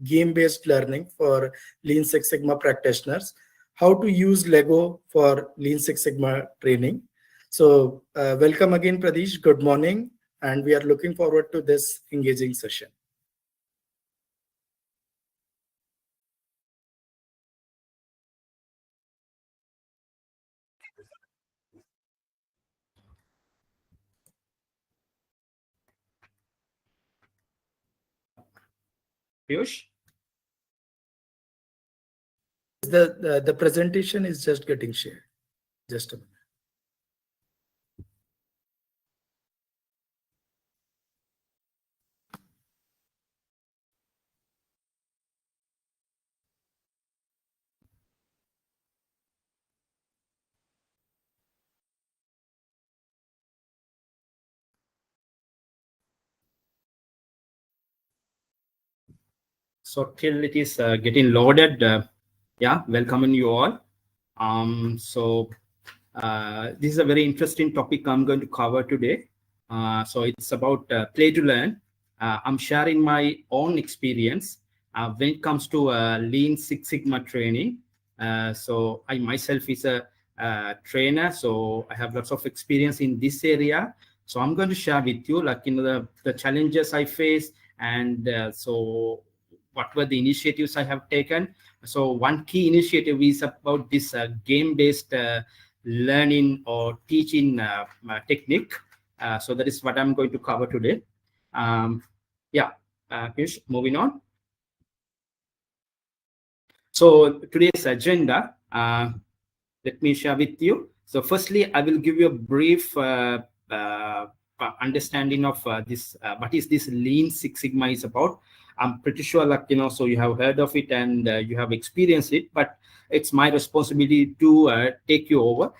game-based learning for Lean Six Sigma practitioners, how to use Lego for Lean Six Sigma training. So welcome again, Pradesh. Good morning. And we are looking forward to this engaging session. Piyush? The presentation is just getting shared. Just a minute. So till it is getting loaded, yeah, welcoming you all. This is a very interesting topic I'm going to cover today. So it's about play to learn. I'm sharing my own experience when it comes to Lean Six Sigma training. So I myself is a trainer, so I have lots of experience in this area. So I'm going to share with you, like, the challenges I face, and so what were the initiatives I have taken. So one key initiative is about this game-based learning or teaching technique. So that is what I'm going to cover today. Piyush, moving on. So today's agenda, let me share with you. So firstly, I will give you a brief understanding of this. What is this Lean Six Sigma is about? I'm pretty sure, like, so you have heard of it and you have experienced it, but it's my responsibility to take you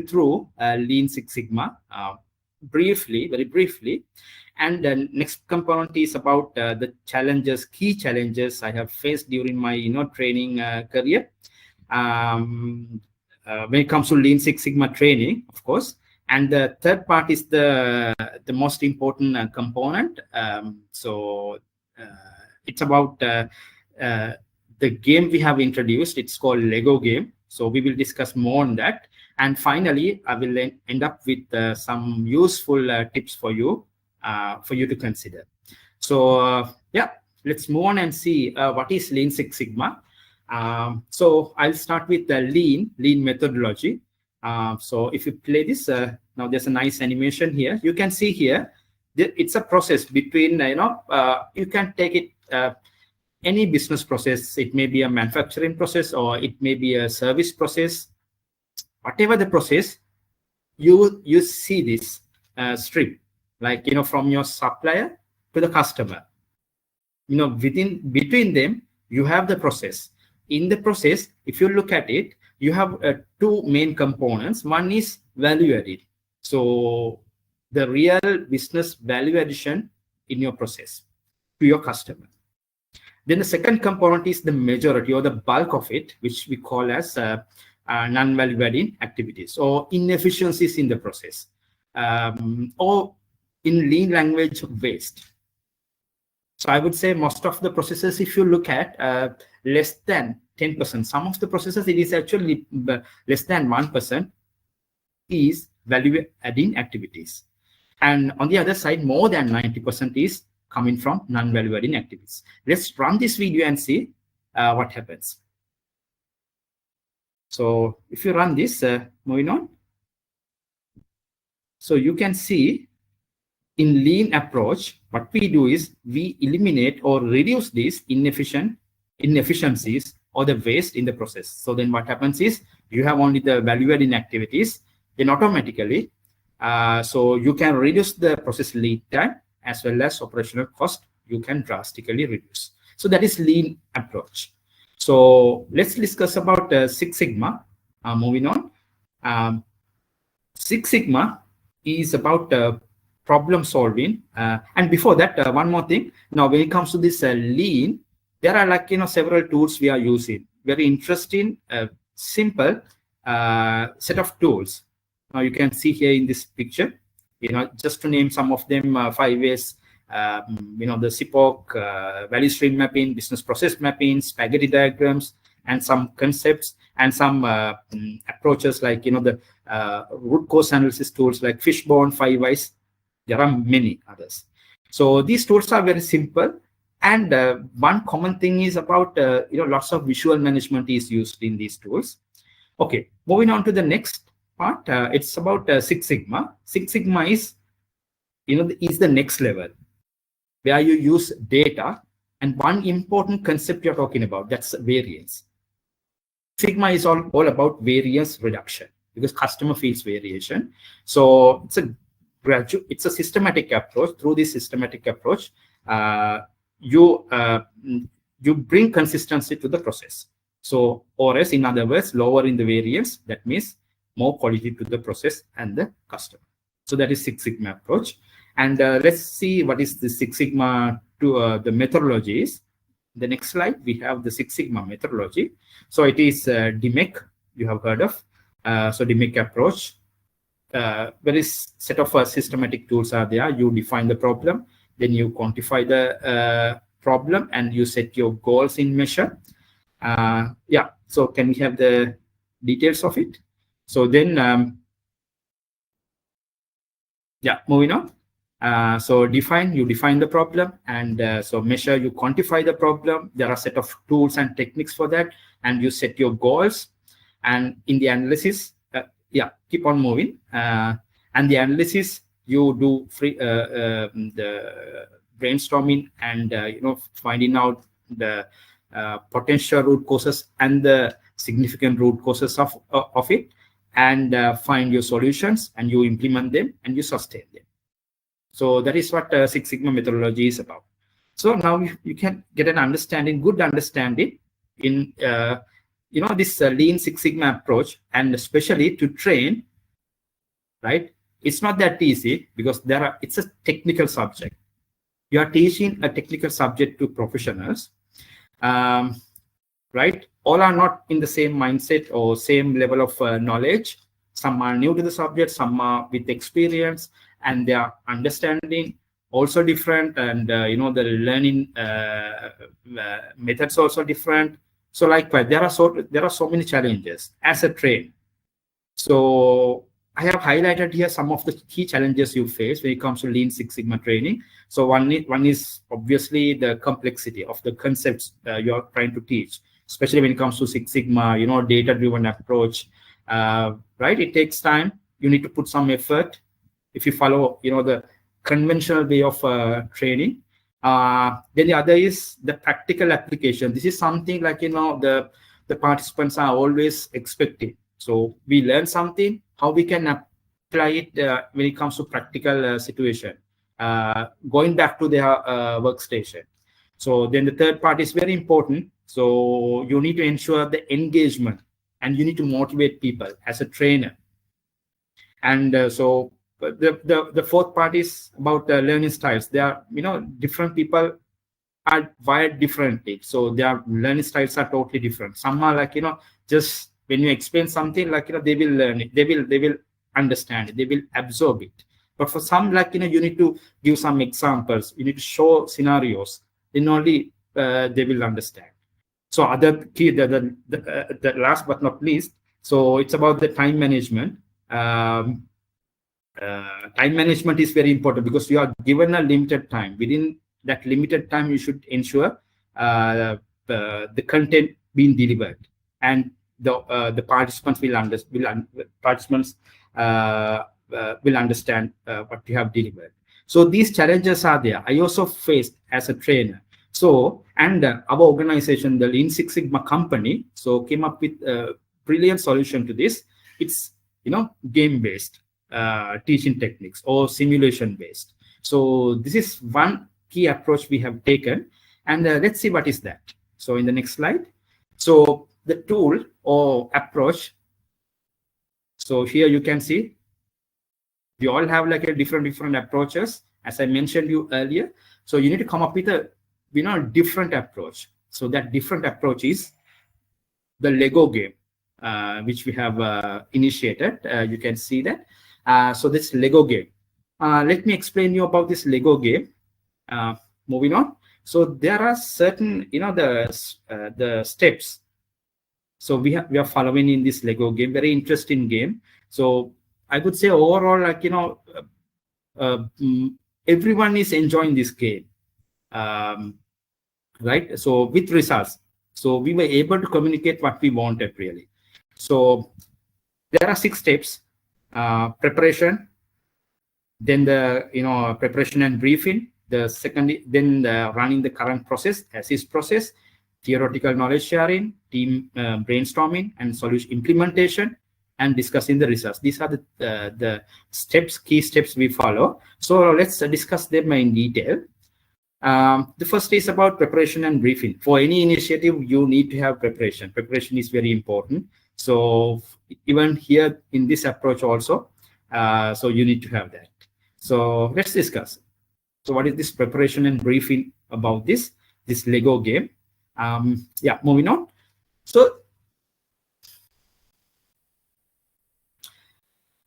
through Lean Six Sigma very briefly. And the next component is about the key challenges I have faced during my training career when it comes to Lean Six Sigma training, of course. And the third part is the most important component. It's about the game we have introduced. It's called Lego game. So we will discuss more on that. And finally, I will end up with some useful tips for you to consider. So let's move on and see what is Lean Six Sigma. So I'll start with the lean methodology. So if you play this, now there's a nice animation here. You can see here, it's a process between, you can take it, any business process. It may be a manufacturing process or it may be a service process. Whatever the process, you see this strip, like, from your supplier to the customer. Between them, you have the process. In the process, if you look at it, you have two main components. One is value added. So the real business value addition in your process to your customer. Then the second component is the majority or the bulk of it, which we call as non-value adding activities or inefficiencies in the process, or in lean language, waste. So I would say most of the processes, if you look at less than 10%, some of the processes, it is actually less than 1% is value adding activities. And on the other side, more than 90% is coming from non-value adding activities. Let's run this video and see what happens. So if you run this, moving on. So you can see in lean approach, what we do is we eliminate or reduce these inefficiencies or the waste in the process. So then what happens is you have only the value adding activities, then automatically, so you can reduce the process lead time as well as operational cost. You can drastically reduce. So that is lean approach. So let's discuss about Six Sigma. Moving on. Six Sigma is about problem solving. And before that, one more thing. Now, when it comes to this lean, there are, like, several tools we are using. Very interesting, simple set of tools. Now you can see here in this picture, just to name some of them, 5S, the CPOC, value stream mapping, business process mapping, spaghetti diagrams, and some concepts and some approaches like the root cause analysis tools like Fishbone, 5Eyes. There are many others. So these tools are very simple, and one common thing is about lots of visual management is used in these tools. Okay, moving on to the next part. It's about Six Sigma. Six Sigma is is the next level where you use data, and one important concept you're talking about, that's variance. Sigma is all about variance reduction because customer feels variation. So it's a systematic approach. Through this systematic approach, you bring consistency to the process. So, or else, in other words, lowering the variance, that means more quality to the process and the customer. So that is Six Sigma approach. And let's see what is the Six Sigma to the methodologies. The next slide, we have the Six Sigma methodology. So it is DMEC, you have heard of. So DMEC approach. Various set of systematic tools are there. You define the problem, then you quantify the problem, and you set your goals in measure. Yeah, so can we have the details of it? So then, yeah, moving on. So you define the problem, and so measure, you quantify the problem. There are a set of tools and techniques for that, and you set your goals. And in the analysis, yeah, keep on moving. And the analysis, you do the brainstorming and finding out the potential root causes and the significant root causes of it, and find your solutions, and you implement them, and you sustain them. So that is what Six Sigma methodology is about. So now you can get an understanding, good understanding in this Lean Six Sigma approach, and especially to train, right? It's not that easy because it's a technical subject. You are teaching a technical subject to professionals, right? All are not in the same mindset or same level of knowledge. Some are new to the subject, some are with experience, and their understanding also different, and the learning methods also different. So likewise, there are so many challenges as a trainer. So I have highlighted here some of the key challenges you face when it comes to Lean Six Sigma training. So one is obviously the complexity of the concepts you are trying to teach, especially when it comes to Six Sigma, data-driven approach, right? It takes time. You need to put some effort. If you follow, the conventional way of training. Then the other is the practical application. This is something like, the participants are always expecting. So we learn something, how we can apply it when it comes to practical situation, going back to their workstation. So then the third part is very important. So you need to ensure the engagement, and you need to motivate people as a trainer. And so the fourth part is about learning styles. There are, different people are wired differently. So their learning styles are totally different. Some are like, just when you explain something, like, they will learn it. They will understand it. They will absorb it. But for some, like, you need to give some examples. You need to show scenarios. Then only they will understand. So other key, the last but not least, so it's about the time management. Time management is very important because you are given a limited time. Within that limited time, you should ensure the content being delivered, and the participants will understand what you have delivered. So these challenges are there. I also faced as a trainer. So, and our organization, the Lean Six Sigma company, so came up with a brilliant solution to this. It's game-based teaching techniques or simulation-based. So this is one key approach we have taken, and let's see what is that. So in the next slide, so the tool or approach. So here you can see we all have like a different approaches, as I mentioned you earlier. So you need to come up with a different approach. So that different approach is the Lego game, which we have initiated. You can see that. So this Lego game. Let me explain you about this Lego game. Moving on. So there are certain, the steps. So we are following in this Lego game, very interesting game. So I would say overall, everyone is enjoying this game, right? So with results, so we were able to communicate what we wanted really. So there are 6 steps: preparation, then the preparation and briefing. The second, then running the current process, as is process, theoretical knowledge sharing, team brainstorming, and solution implementation, and discussing the results. These are the steps, key steps we follow. So let's discuss them in detail. The first is about preparation and briefing. For any initiative, you need to have preparation. Preparation is very important. So even here in this approach also, so you need to have that. So let's discuss. So what is this preparation and briefing about this Lego game? Yeah, moving on. So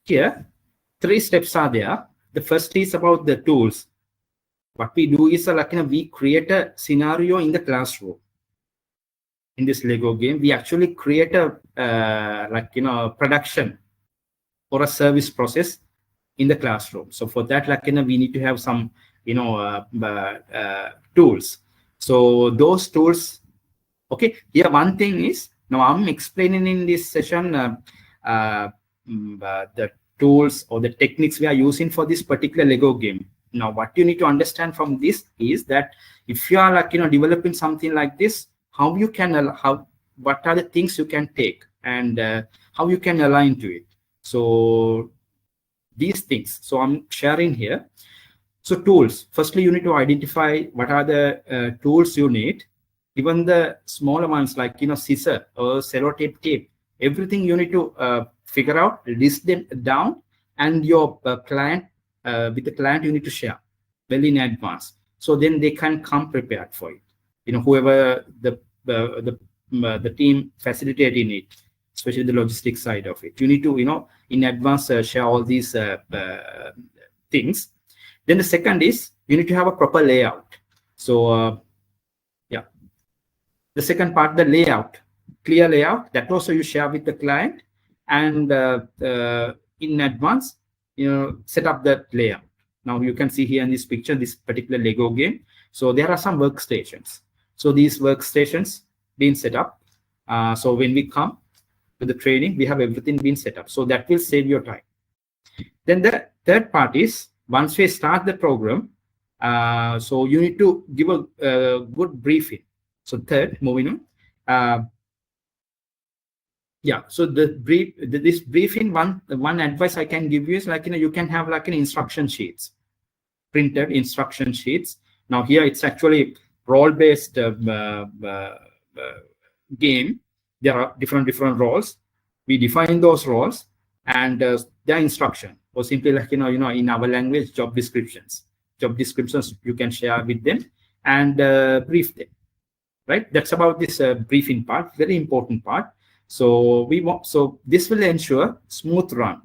here, 3 steps are there. The first is about the tools. What we do is we create a scenario in the classroom. In this Lego game, we actually create a production or a service process in the classroom. So for that, we need to have some tools. So those tools, okay. Here one thing is, now I'm explaining in this session the tools or the techniques we are using for this particular Lego game. Now what you need to understand from this is that if you are developing something like this, how you can what are the things you can take and how you can align to it. So these things, so I'm sharing here. So tools, firstly you need to identify what are the tools you need. Even the smaller ones like scissor or sellotape tape, everything you need to figure out, list them down, and your client, with the client you need to share well in advance, so then they can come prepared for it. Whoever the team facilitating it, especially the logistics side of it, you need to in advance share all these things. Then the second is you need to have a proper layout. So yeah, the second part, the layout, clear layout, that also you share with the client, and in advance set up that layout. Now you can see here in this picture, this particular Lego game. So there are some workstations. So these workstations being set up. So when we come to the training, we have everything being set up. So that will save your time. Then the third part is, once we start the program, so you need to give a good briefing. So third, moving on. Yeah, so this briefing, one advice I can give you is you can have instruction sheets, printed instruction sheets. Now here it's actually role-based game. There are different roles. We define those roles and their instruction, or simply in our language, job descriptions. Job descriptions you can share with them and brief them. Right? That's about this briefing part, very important part. So this will ensure smooth run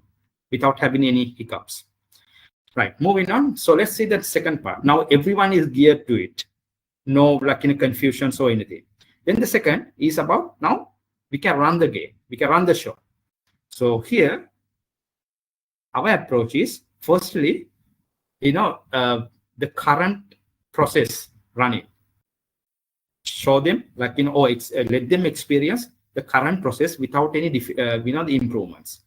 without having any hiccups. Right, moving on. So let's see that second part. Now everyone is geared to it. No confusions or anything. Then the second is about, now we can run the game. We can run the show. So here, our approach is, firstly, the current process running. Show them, let them experience the current process without any the improvements.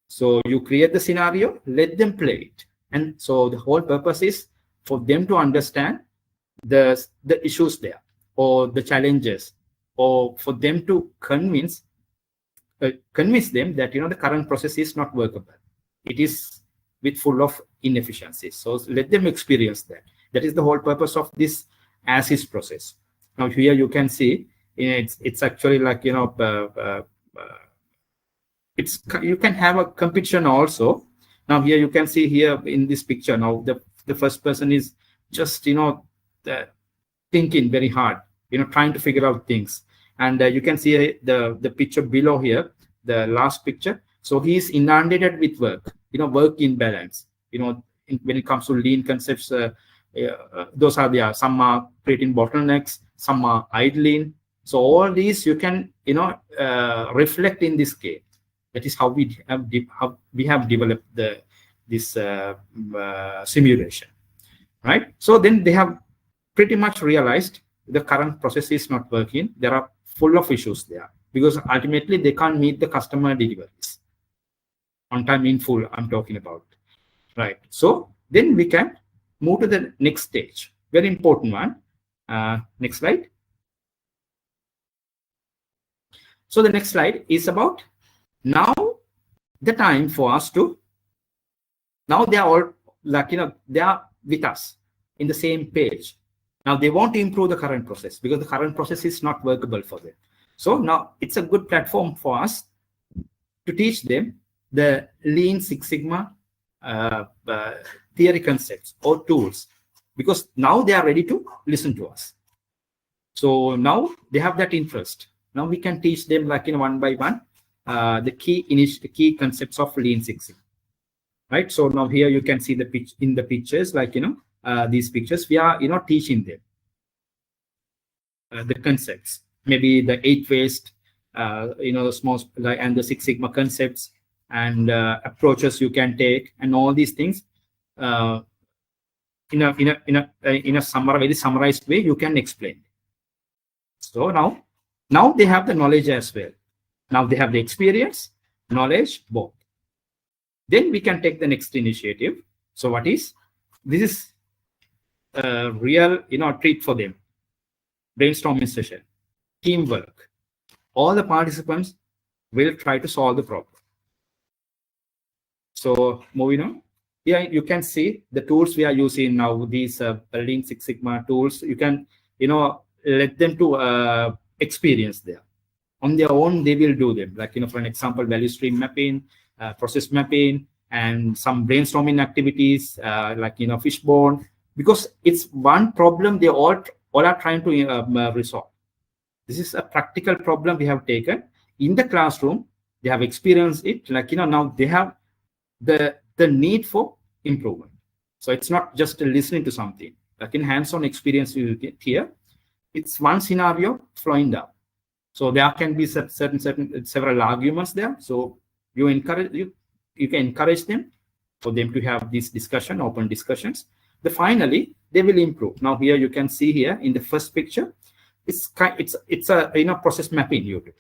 So you create the scenario, let them play it, and so the whole purpose is for them to understand the issues there, or the challenges, or for them to convince them that the current process is not workable. It is full of inefficiencies. So let them experience that. That is the whole purpose of this as-is process. Now here you can see it's actually you can have a competition also. Now here you can see here in this picture, now the first person is just thinking very hard, trying to figure out things, and you can see the picture below here, the last picture. So he is inundated with work, work imbalance, when it comes to lean concepts, those are there. Some are creating bottlenecks, some are idling. So all these you can reflect in this game. That is how we have developed this simulation, right? So then they have pretty much realized the current process is not working. There are full of issues there because ultimately they can't meet the customer deliveries on time in full. I'm talking about, right? So then we can move to the next stage. Very important one. Next slide. So the next slide is about now the time for us to, now they are all they are with us in the same page. Now they want to improve the current process because the current process is not workable for them. So now it's a good platform for us to teach them the Lean Six Sigma theory concepts or tools, because now they are ready to listen to us. So now they have that interest. Now we can teach them one by one the key concepts of Lean Six Sigma, right? So now here you can see the pictures, these pictures. We are teaching them the concepts, maybe the 8 waste, the small and the Six Sigma concepts and approaches you can take, and all these things in a very summarized way you can explain. So now they have the knowledge as well. Now they have the experience, knowledge, both. Then we can take the next initiative. So what is this? Is a real treat for them. Brainstorming session, teamwork. All the participants will try to solve the problem. So moving on. Here you can see the tools we are using now. These Lean Six Sigma tools. You can let them to experience there. On their own, they will do them. For an example, value stream mapping, process mapping, and some brainstorming activities fishbone, because it's one problem they all are trying to resolve. This is a practical problem we have taken in the classroom. They have experienced it. Now they have the need for improvement. So it's not just listening to something. In hands-on experience you get here, it's one scenario flowing down. So there can be several arguments there. So you can encourage them for them to have this discussion, open discussions. Finally, they will improve. Now here you can see here in the first picture, it's a process mapping you do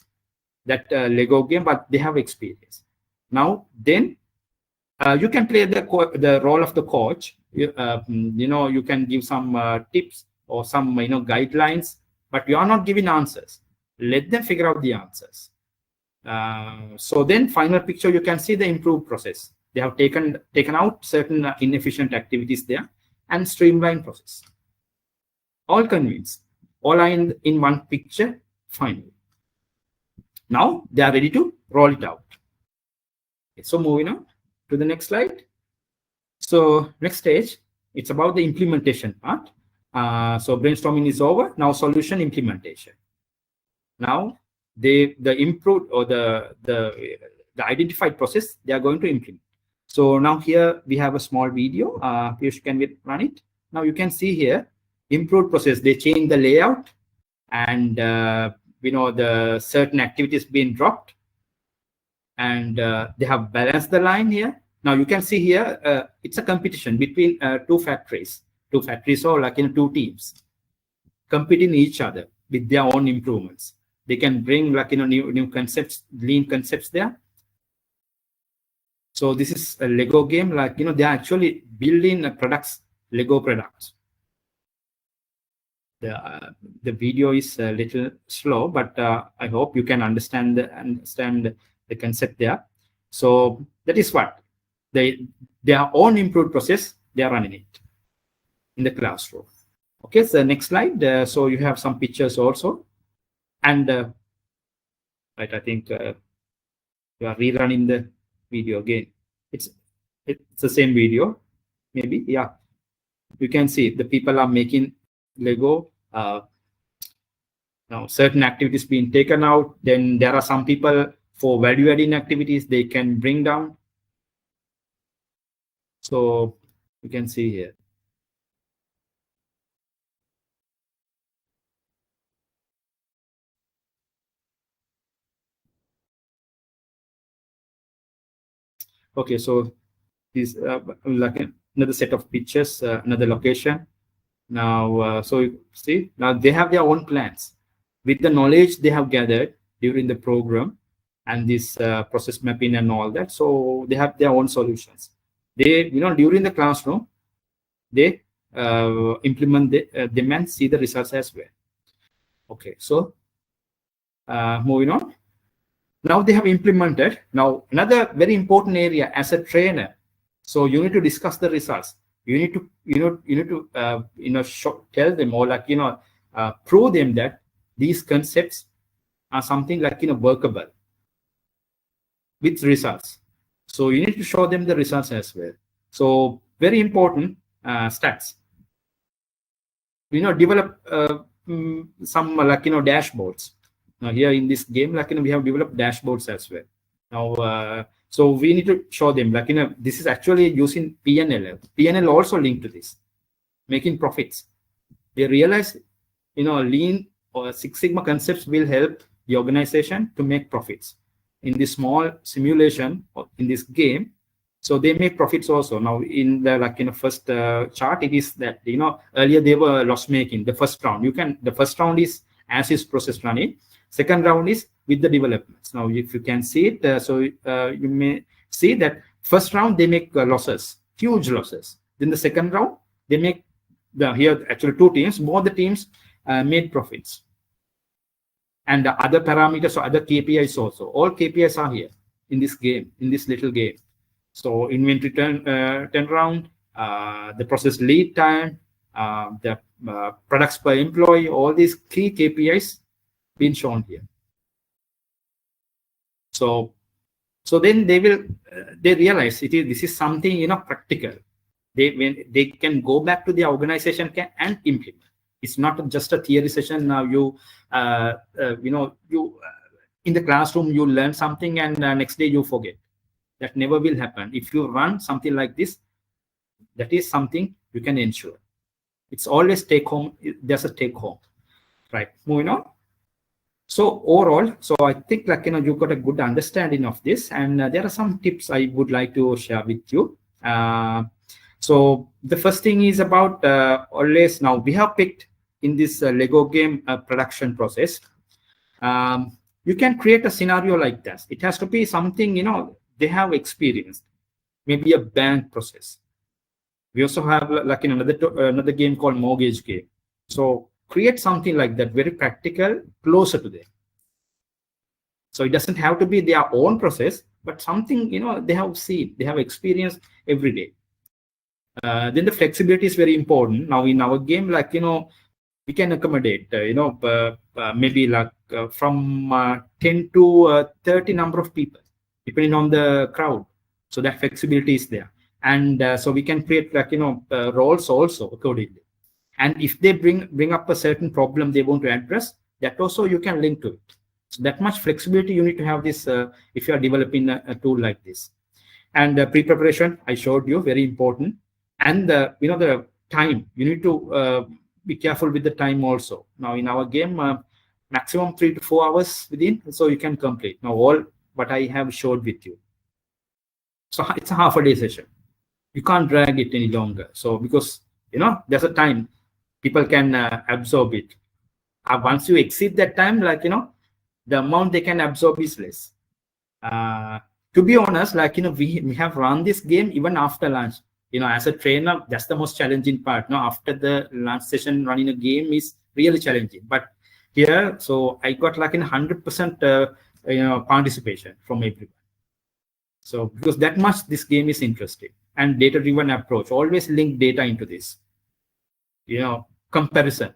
that Lego game, but they have experience. Now then you can play the role of the coach. You can give some tips or some guidelines, but you are not giving answers. Let them figure out the answers. So then final picture, you can see the improved process. They have taken out certain inefficient activities there and streamlined process. All convinced. All are in one picture finally. Now they are ready to roll it out. Okay, so moving on to the next slide. So next stage, it's about the implementation part. So brainstorming is over. Now solution implementation. Now the improved or the identified process they are going to implement. So now here we have a small video. Piyush, can we run it? Now you can see here improved process. They change the layout and the certain activities being dropped, and they have balanced the line here. Now you can see here it's a competition between two factories or two teams competing each other with their own improvements. They can bring new concepts, lean concepts there. So this is a Lego game. They are actually building products, Lego products. The video is a little slow, but I hope you can understand the concept there. So that is what their own improved process. They are running it in the classroom. Okay, so next slide. So you have some pictures also. And right, I think you are rerunning the video again. It's the same video, maybe. Yeah, you can see the people are making Lego. Now certain activities being taken out. Then there are some people for value-adding activities they can bring down. So you can see here. Okay, so this like another set of pictures, another location. Now, so see, now they have their own plans with the knowledge they have gathered during the program and this process mapping and all that. So they have their own solutions. They, during the classroom, they implement them and see the results as well. Okay, so moving on. Now they have implemented. Now another very important area as a trainer. So you need to discuss the results. You need to tell them, or like prove them that these concepts are something like workable with results. So you need to show them the results as well. So very important stats. Develop some like dashboards. Now here in this game, like we have developed dashboards as well. Now so we need to show them like this is actually using PNL. PNL also linked to this, making profits. They realize Lean or Six Sigma concepts will help the organization to make profits in this small simulation or in this game. So they make profits also. Now in the first chart, it is that earlier they were loss making. The first round, the first round is as is process running. Second round is with the developments. Now if you can see it, so you may see that first round they make losses, huge losses. Then the second round they make here actually two teams. Both the teams made profits. And the other parameters or other KPIs also. All KPIs are here in this game, in this little game. So inventory turnaround, the process lead time, the products per employee, all these key KPIs been shown here. So then they realize this is something practical. They can go back to the organization and implement. It's not just a theory session. Now you in the classroom you learn something and next day you forget. That never will happen. If you run something like this, that is something you can ensure. It's always take home. There's a take home, right? Moving on. So overall, so I think you've got a good understanding of this, and there are some tips I would like to share with you. So the first thing is about always. Now we have picked in this Lego game production process. You can create a scenario like this. It has to be something they have experienced, maybe a bank process. We also have another game called mortgage game. So create something like that, very practical, closer to them. So it doesn't have to be their own process, but something they have seen, they have experienced every day. Then the flexibility is very important. Now in our game, we can accommodate maybe from 10 to 30 number of people, depending on the crowd. So that flexibility is there. And so we can create roles also accordingly. And if they bring up a certain problem they want to address, that also you can link to it. So that much flexibility you need to have this if you are developing a tool like this. And pre-preparation, I showed you, very important. And the time, you need to be careful with the time also. Now in our game, maximum 3 to 4 hours within, so you can complete. Now all what I have showed with you. So it's a half a day session. You can't drag it any longer. So because there's a time people can absorb it. Once you exceed that time, the amount they can absorb is less. To be honest, we have run this game even after lunch. As a trainer, that's the most challenging part. After the lunch session, running a game is really challenging. But here, so I got 100% participation from everyone. So because that much this game is interesting. And data-driven approach, always link data into this. Comparison,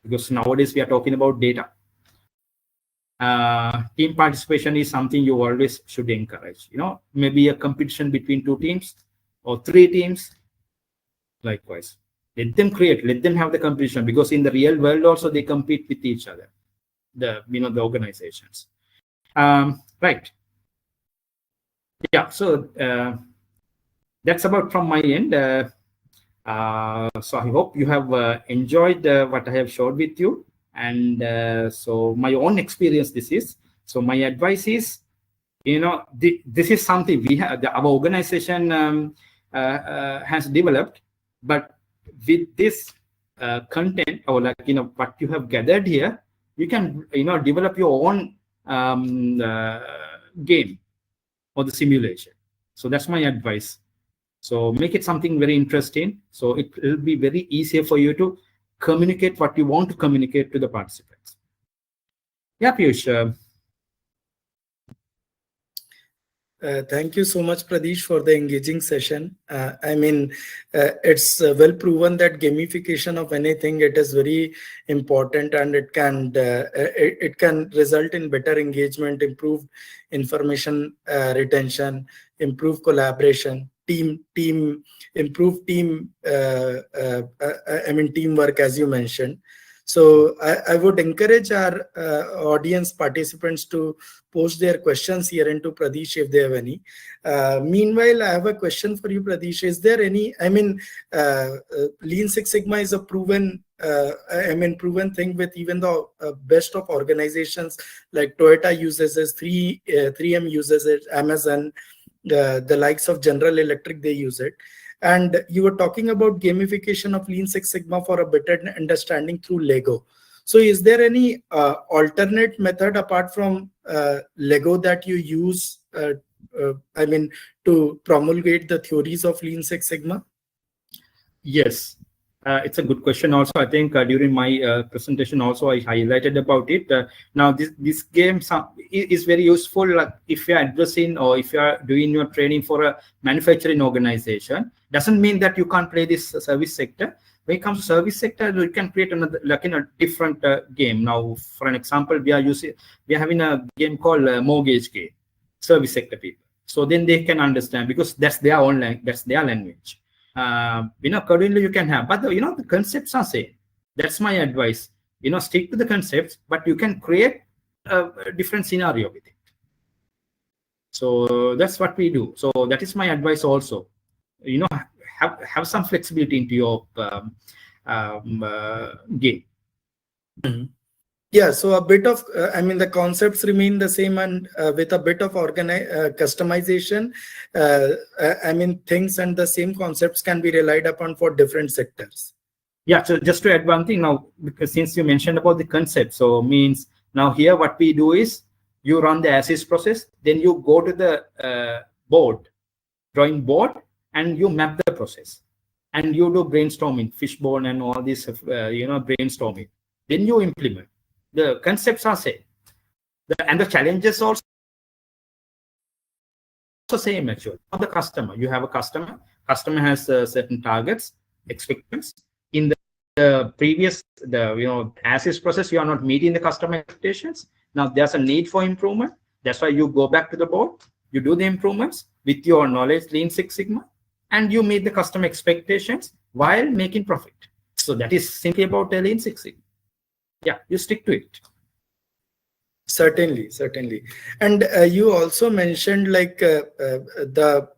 because nowadays we are talking about data. Team participation is something you always should encourage. Maybe a competition between 2 teams or 3 teams. Likewise, let them create, let them have the competition, because in the real world also they compete with each other. The organizations. Right. Yeah. So that's about from my end. So I hope you have enjoyed what I have shared with you. And so my own experience this is. So my advice is, This is something we have, our organization has developed, but with this content, or like, what you have gathered here, you can, develop your own game or the simulation. So that's my advice. So make it something very interesting. So it will be very easier for you to communicate what you want to communicate to the participants. Yeah, Piyush. Thank you so much, Pradesh, for the engaging session. It's well proven that gamification of anything, it is very important, and it can result in better engagement, improved information retention, improved collaboration, improved teamwork, as you mentioned. So I would encourage our audience participants to post their questions here into Pradesh if they have any. Meanwhile, I have a question for you, Pradesh. Is there any, Lean Six Sigma is a proven thing with even the best of organizations, like Toyota uses it, 3M uses it, Amazon, the likes of General Electric, they use it. And you were talking about gamification of Lean Six Sigma for a better understanding through Lego. So is there any alternate method apart from Lego that you use, to promulgate the theories of Lean Six Sigma? Yes, it's a good question. Also, I think during my presentation, also I highlighted about it. Now, this game is very useful, like if you are addressing or if you are doing your training for a manufacturing organization. Doesn't mean that you can't play this service sector. When it comes to service sector, you can create another, like in a different game. Now, for an example, we are having a game called Mortgage Game, service sector people. So then they can understand, because that's their own language, that's their language. Accordingly you can have, but the concepts are same. That's my advice. Stick to the concepts, but you can create a different scenario with it. So that's what we do. So that is my advice also. Have some flexibility into your game. Mm-hmm. Yeah, so a bit of, the concepts remain the same, and with a bit of customization, things and the same concepts can be relied upon for different sectors. Yeah, so just to add one thing now, because since you mentioned about the concept, so means now here what we do is you run the as-is process, then you go to the drawing board, and you map the process, and you do brainstorming, fishbone and all this, brainstorming. Then you implement. The concepts are same, and the challenges also same actually. Of the customer, you have a customer has certain targets, expectations. In the previous, as-is process, you are not meeting the customer expectations. Now there's a need for improvement. That's why you go back to the board, you do the improvements with your knowledge, Lean Six Sigma, and you meet the customer expectations while making profit. So that is simply about Lean Six Sigma. Yeah, you stick to it. Certainly. And you also mentioned like the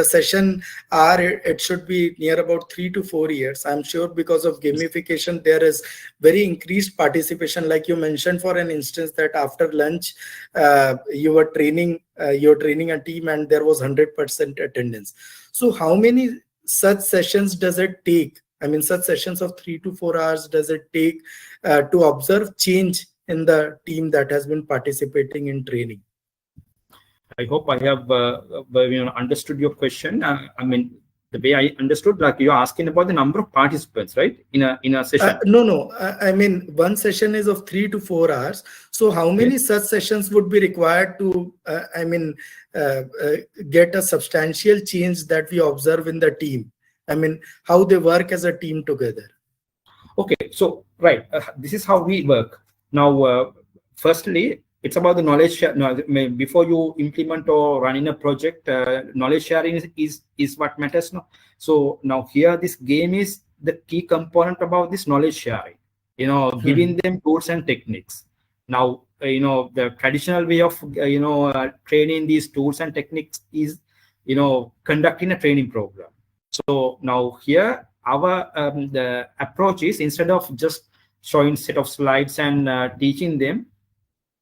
session it should be near about 3 to 4 years. I'm sure because of gamification, there is very increased participation. Like you mentioned, for an instance, that after lunch, you're training a team and there was 100% attendance. So how many such sessions does it take? Such sessions of 3 to 4 hours does it take to observe change in the team that has been participating in training? I hope I have understood your question. The way I understood, like you're asking about the number of participants, right? In a session. No. One session is of 3 to 4 hours. So how many such sessions would be required to, get a substantial change that we observe in the team? How they work as a team together. Okay, so right, this is how we work. Now, firstly, it's about the knowledge share. Now, before you implement or run in a project, knowledge sharing is what matters now. So now here, this game is the key component about this knowledge sharing. Giving them tools and techniques. Now, the traditional way of training these tools and techniques is conducting a training program. So now here, our the approach is, instead of just showing set of slides and teaching them,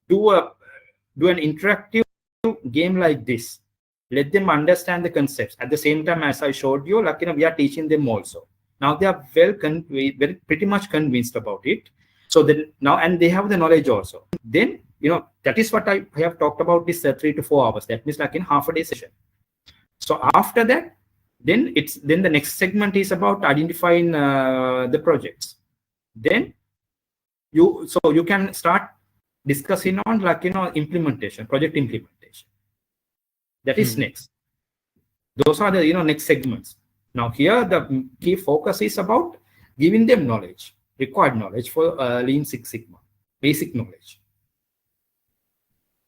do an interactive game like this. Let them understand the concepts. At the same time, as I showed you, like, we are teaching them also. Now they are pretty much convinced about it. So then now, and they have the knowledge also. Then, that is what I have talked about, this 3 to 4 hours. That means like in half a day session. So after that, then the next segment is about identifying the projects. Then you can start discussing on like, implementation, project implementation. That is next. Those are the, next segments. Now here, the key focus is about giving them knowledge, required knowledge for Lean Six Sigma, basic knowledge.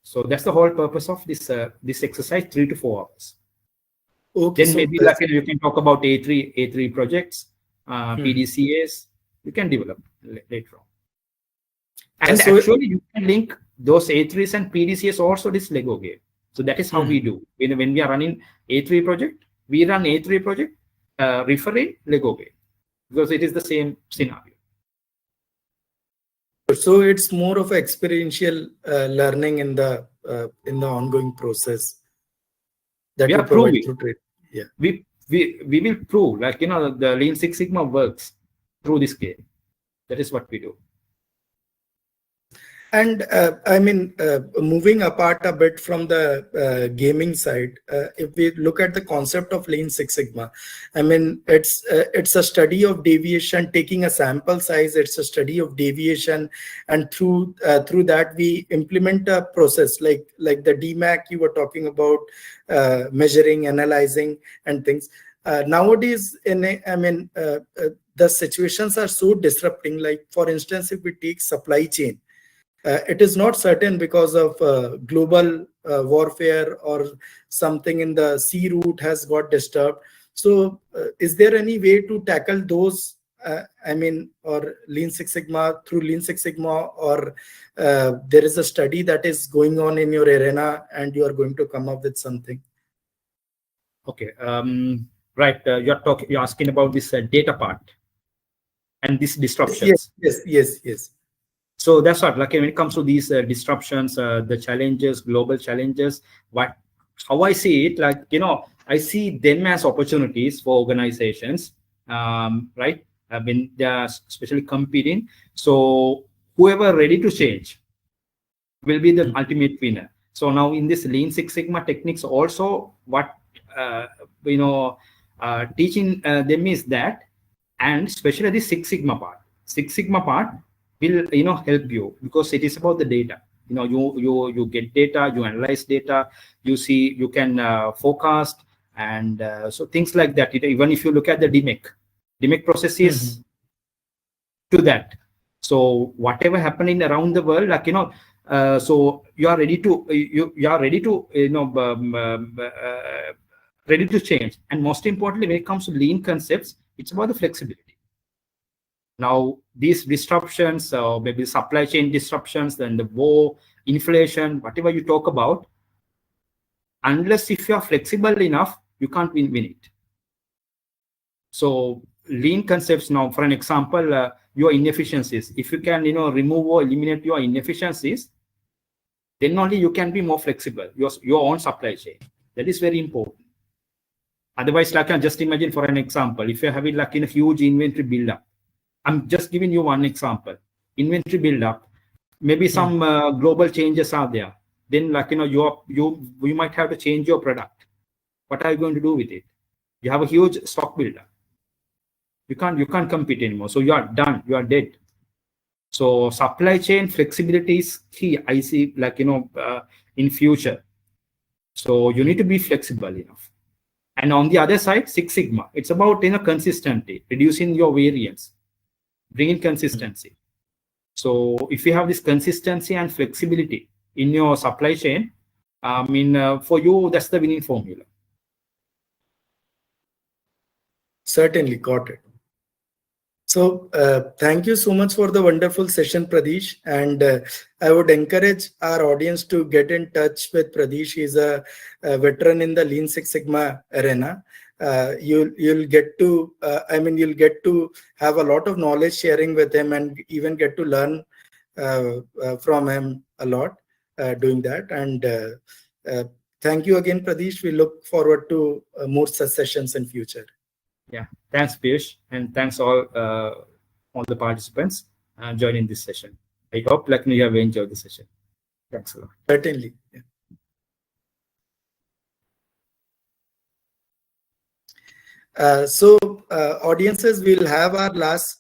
So that's the whole purpose of this exercise, 3 to 4 hours. Okay, Then so maybe like, you can talk about A3 projects, PDCAs, you can develop later on. And so actually, you can link those A3s and PDCAs also this Lego game. So that is how we do. When we are running A3 project, we run A3 project referring Lego game, because it is the same scenario. So it's more of experiential learning in the ongoing process that We you are provide proving. through trade. Yeah. We will prove, like, the Lean Six Sigma works through this game. That is what we do. And I mean, moving apart a bit from the gaming side, if we look at the concept of Lean Six Sigma, I mean, it's a study of deviation, taking a sample size. It's a study of deviation, and through that we implement a process like the DMAC you were talking about, measuring, analyzing, and things. Nowadays, the situations are so disrupting. Like, for instance, if we take supply chain. It is not certain because of global warfare or something in the sea route has got disturbed. So is there any way to tackle those, or Lean Six Sigma through Lean Six Sigma, or there is a study that is going on in your arena and you are going to come up with something? Okay. Right. You're asking about this data part and these disruptions. Yes. So that's what, like, when it comes to these disruptions, the challenges, global challenges, how I see it, like, I see them as opportunities for organizations, right? When they are especially competing. So whoever ready to change will be the ultimate winner. So now in this Lean Six Sigma techniques also, what, teaching them is that, and especially the Six Sigma part will, help you, because it is about the data. You get data, you analyze data, you see, you can forecast, and so things like that. Even if you look at the DMAC process is to that. So whatever happening around the world, like, so you are ready to ready to change. And most importantly, when it comes to lean concepts, it's about the flexibility. Now, these disruptions, maybe supply chain disruptions, then the war, inflation, whatever you talk about, unless if you are flexible enough, you can't win it. So lean concepts now, for an example, your inefficiencies. If you can, remove or eliminate your inefficiencies, then only you can be more flexible, your own supply chain. That is very important. Otherwise, like, just imagine, for an example, if you're having like in a huge inventory buildup, I'm just giving you one example. Inventory buildup, maybe some global changes are there. Then, like, you might have to change your product. What are you going to do with it? You have a huge stock buildup. You can't compete anymore. So you are done. You are dead. So supply chain flexibility is key. I see, like, in future. So you need to be flexible enough. And on the other side, Six Sigma, it's about, consistency, reducing your variance, bringing consistency. So if you have this consistency and flexibility in your supply chain, for you, that's the winning formula. Certainly, got it. So thank you so much for the wonderful session, Pradesh. And I would encourage our audience to get in touch with Pradesh. He's a veteran in the Lean Six Sigma arena. You'll get to, you'll get to have a lot of knowledge sharing with him, and even get to learn from him a lot doing that. And Thank you again, Pradesh. We look forward to more such sessions in future. Yeah, thanks, Piyush, and thanks all the participants joining this session. I hope you have enjoyed the session. Thanks a lot. Certainly. Yeah. Audiences, we'll have our last